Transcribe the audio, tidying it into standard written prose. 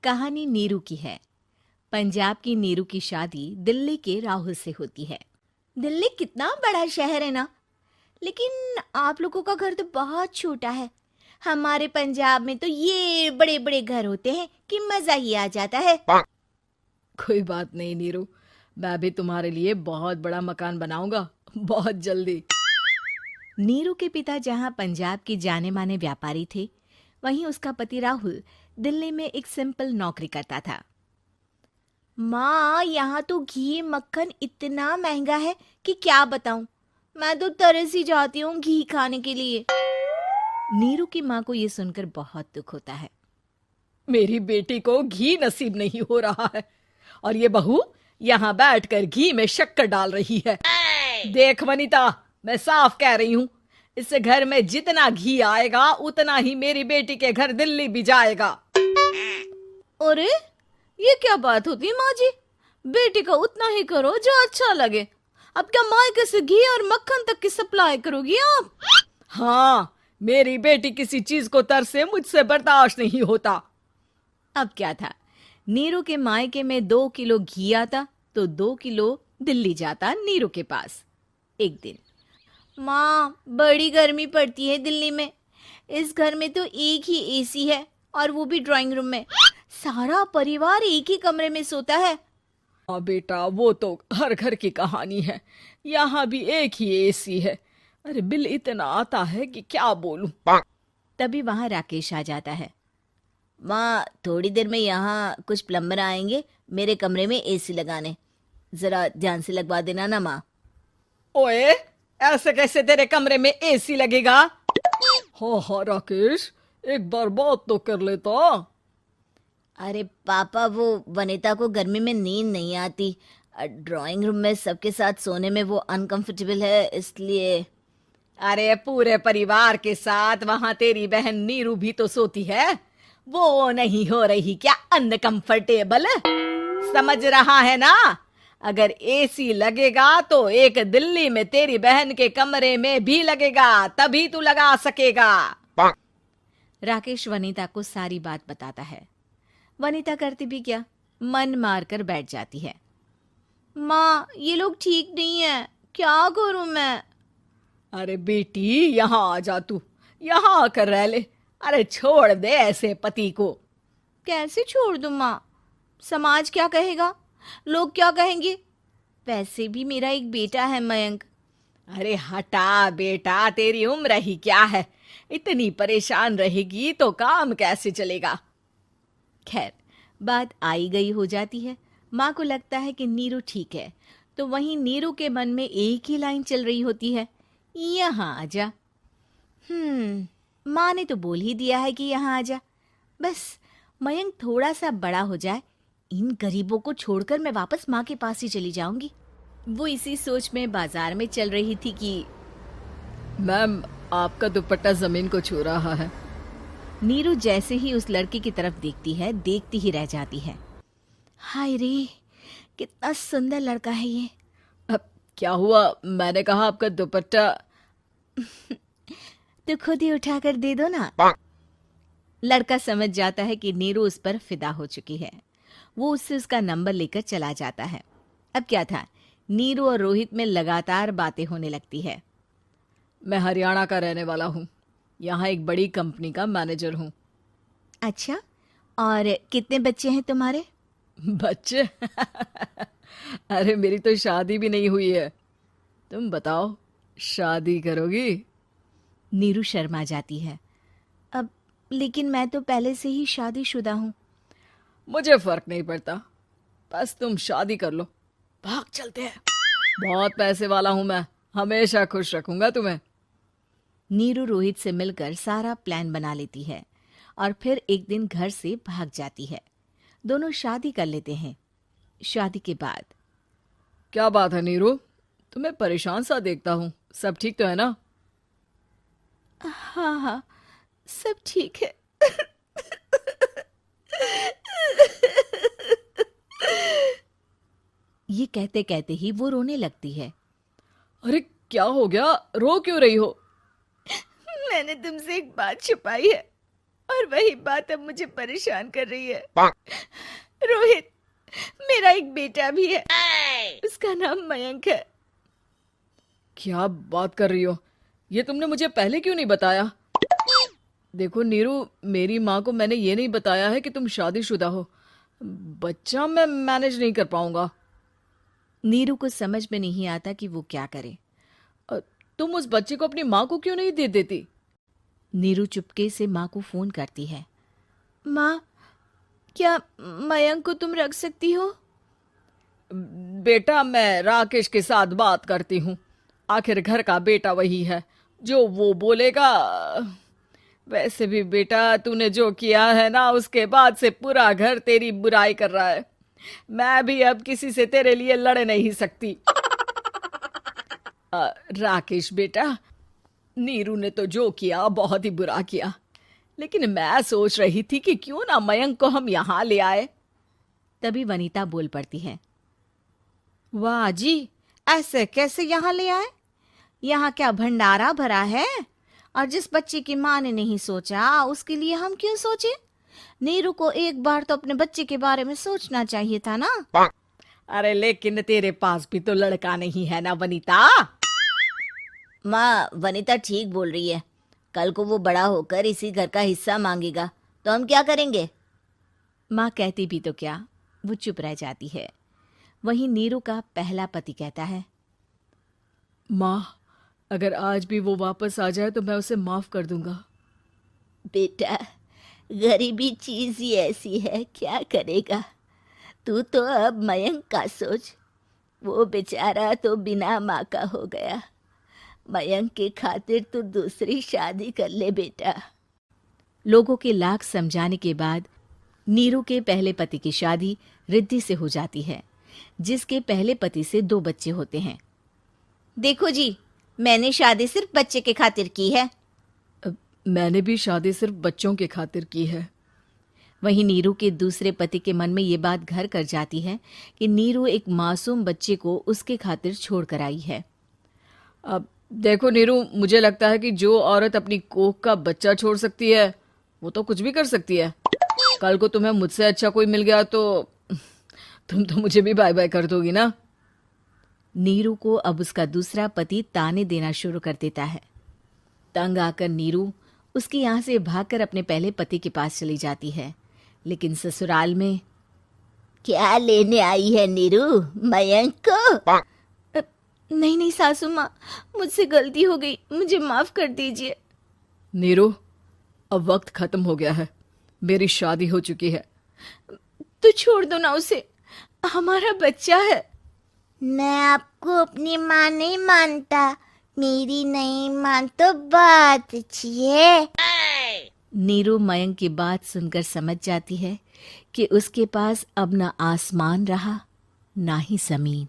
कहानी नीरू की है। पंजाब की नीरू की शादी दिल्ली के राहुल से होती है। दिल्ली कितना बड़ा शहर है ना, लेकिन आप लोगों का घर तो बहुत छोटा है। हमारे पंजाब में तो ये बड़े बड़े घर होते हैं कि मजा ही आ जाता है। कोई बात नहीं नीरू, मैं भी तुम्हारे लिए बहुत बड़ा मकान बनाऊंगा, बहुत जल्दी। नीरू के पिता जहाँ पंजाब के जाने माने व्यापारी थे, वहीं उसका पति राहुल दिल्ली में एक सिंपल नौकरी करता था। माँ, यहाँ तो घी मक्खन इतना महंगा है कि क्या बताऊं। मैं तो तरस ही जाती हूँ घी खाने के लिए। नीरू की माँ को ये सुनकर बहुत दुख होता है। मेरी बेटी को घी नसीब नहीं हो रहा है और ये बहू यहाँ बैठकर घी में शक्कर डाल रही है। देख वनिता, मैं साफ कह रही हूँ, इस घर में जितना घी आएगा उतना ही मेरी बेटी के घर दिल्ली भी जाएगा। अरे, ये क्या बात होती है माँ जी? बेटी का उतना ही करो जो अच्छा लगे। अब क्या मायके से घी और मक्खन तक की सप्लाई करोगी आप? हाँ, मेरी बेटी किसी चीज को तरसे मुझसे बर्दाश्त नहीं होता। अब क्या था, नीरू के मायके में 2 किलो घी आता तो 2 किलो दिल्ली जाता नीरू के पास। एक दिन, माँ, बड़ी गर्मी पड़ती है दिल्ली में। इस घर में तो एक ही एसी है और वो भी ड्राइंग रूम में। सारा परिवार एक ही कमरे में सोता है। हाँ बेटा, वो तो हर घर की कहानी है। यहाँ भी एक ही एसी है। अरे बिल इतना आता है कि क्या बोलूं। तभी वहां राकेश आ जाता है। माँ, थोड़ी देर में यहाँ कुछ प्लम्बर आएंगे मेरे कमरे में एसी लगाने। जरा ध्यान से लगवा देना ना माँ। ओए, ऐसे कैसे तेरे कमरे में एसी लगेगा? हाँ राकेश, एक बार बात तो कर लेता। अरे पापा, वो वनिता को गर्मी में नींद नहीं आती। ड्राइंग रूम में सबके साथ सोने में वो अनकंफर्टेबल है, इसलिए। अरे पूरे परिवार के साथ वहां तेरी बहन नीरू भी तो सोती है। वो नहीं हो रही क्या अनकंफर्टेबल? समझ रहा है ना? अगर एसी लगेगा तो एक दिल्ली में तेरी बहन के कमरे में भी लगेगा, तभी तू लगा सकेगा। राकेश वनिता को सारी बात बताता है। वनिता करती भी क्या, मन मार कर बैठ जाती है। माँ, ये लोग ठीक नहीं है, क्या करूं मैं? अरे बेटी, यहाँ आ जा, तू यहाँ आकर रह ले। अरे छोड़ दे ऐसे पति को। कैसे छोड़ दूं माँ? समाज क्या कहेगा, लोग क्या कहेंगे? वैसे भी मेरा एक बेटा है मयंक। अरे हटा बेटा, तेरी उम्र ही क्या है? इतनी परेशान रहेगी तो काम कैसे चलेगा? खैर, बात आई गई हो जाती है। माँ को लगता है कि नीरू ठीक है, तो वहीं नीरू के मन में एक ही लाइन चल रही होती है, यहाँ आजा। माँ ने तो बोल ही दिया है कि यहाँ आजा। बस मयंक थोड़ा सा बड़ा हो जाए, इन गरीबों को छोड़कर मैं वापस माँ के पास ही चली जाऊंगी। वो इसी सोच में बाजार में चल रही थी कि मैम, आपका दुपट्टा जमीन को छू रहा है। नीरू जैसे ही उस लड़के की तरफ देखती है, देखती ही रह जाती है। हाय रे, कितना सुंदर लड़का है ये। अब क्या हुआ? मैंने कहा आपका दुपट्टा। तो खुद ही उठाकर दे दो ना। लड़का समझ जाता है कि नीरू उस पर फिदा हो चुकी है। वो उससे उसका नंबर लेकर चला जाता है। अब क्या था, नीरू और रोहित में लगातार बातें होने लगती है। मैं हरियाणा का रहने वाला हूँ, यहाँ एक बड़ी कंपनी का मैनेजर हूँ। अच्छा, और कितने बच्चे हैं तुम्हारे? बच्चे? अरे मेरी तो शादी भी नहीं हुई है। तुम बताओ, शादी करोगी? नीरू शर्मा जाती है। अब लेकिन मैं तो पहले से ही शादीशुदा हूँ। मुझे फर्क नहीं पड़ता, बस तुम शादी कर लो, भाग चलते हैं। बहुत पैसे वाला हूं मैं, हमेशा खुश रखूंगा तुम्हें। नीरू रोहित से मिलकर सारा प्लान बना लेती है और फिर एक दिन घर से भाग जाती है। दोनों शादी कर लेते हैं। शादी के बाद, क्या बात है नीरू, तुम्हें परेशान सा देखता हूँ, सब ठीक तो है ना? हाँ हाँ, सब ठीक है। ये कहते कहते ही वो रोने लगती है। अरे क्या हो गया, रो क्यों रही हो? मैंने तुमसे एक बात छुपाई है। और वही बात अब मुझे परेशान कर रही है। रोहित, मेरा एक बेटा भी है, उसका नाम मयंक है। क्या बात कर रही हो? ये तुमने मुझे पहले क्यों नहीं बताया? देखो नीरू, मेरी माँ को मैंने ये नहीं बताया है कि तुम शादीशुदा हो। बच्चा मैं मैनेज नहीं कर पाऊंगा। नीरू को समझ में नहीं आता कि वो क्या करे। तुम उस बच्चे को अपनी माँ को क्यों नहीं दे देती? नीरू चुपके से माँ को फोन करती है। माँ, क्या मयंक को तुम रख सकती हो? बेटा, मैं राकेश के साथ बात करती हूँ। आखिर घर का बेटा वही है, जो वो बोलेगा। वैसे भी बेटा, तूने जो किया है ना, उसके बाद से पूरा घर तेरी बुराई कर रहा है। मैं भी अब किसी से तेरे लिए लड़ नहीं सकती। राकेश बेटा, नीरू ने तो जो किया बहुत ही बुरा किया, लेकिन मैं सोच रही थी कि क्यों ना मयंक को हम यहाँ ले आए। तभी वनीता बोल पड़ती है। वाह जी, ऐसे कैसे यहाँ ले आए? यहाँ क्या भंडारा भरा है? और जिस बच्चे की माँ ने नहीं सोचा, उसके लिए हम क्यों सोचे? नीरू को एक बार तो अपने बच्चे के बारे में सोचना चाहिए था ना। अरे लेकिन तेरे पास भी तो लड़का नहीं है ना वनीता। माँ, वनीता ठीक बोल रही है। कल को वो बड़ा होकर इसी घर का हिस्सा मांगेगा तो हम क्या करेंगे? माँ कहती भी तो क्या, वो चुप रह जाती है। वहीं नीरू का पहला पति कहता है। माँ, अगर आज भी वो वापस आ जाए तो मैं उसे माफ कर दूंगा। बेटा, गरीबी चीज ही ऐसी है, क्या करेगा? तू तो अब मयंक का सोच। वो बेचारा तो बिना माँ का हो गया। मयंक के खातिर तू दूसरी शादी कर ले बेटा। लोगों के लाख समझाने के बाद नीरू के पहले पति की शादी रिद्धि से हो जाती है, जिसके पहले पति से 2 बच्चे होते हैं। देखो जी, मैंने शादी सिर्फ बच्चे के खातिर की है। मैंने भी शादी सिर्फ बच्चों के खातिर की है। वहीं नीरू के दूसरे पति के मन में ये बात घर कर जाती है कि नीरू एक मासूम बच्चे को उसके खातिर छोड़ कर आई है। अब देखो नीरू, मुझे लगता है कि जो औरत अपनी कोख का बच्चा छोड़ सकती है, वो तो कुछ भी कर सकती है। कल को तुम्हें मुझसे अच्छा कोई मिल गया तो तुम तो मुझे भी बाय बाय कर दोगी ना। नीरू को अब उसका दूसरा पति ताने देना शुरू कर देता है। तंग आकर नीरू उसके यहाँ से भागकर अपने पहले पति के पास चली जाती है, लेकिन ससुराल में क्या लेने आई है नीरू, मयंक को? नहीं नहीं सासू माँ, मुझसे गलती हो गई, मुझे माफ कर दीजिए। नीरू, अब वक्त खत्म हो गया है, मेरी शादी हो चुकी है। तो छोड़ दो ना उसे, हमारा बच्चा है। मैं आपको अपनी माँ नहीं मानता, मेरी नहीं मान तो बात अच्छी है। नीरू मयंक की बात सुनकर समझ जाती है कि उसके पास अब न आसमान रहा ना ही जमीन।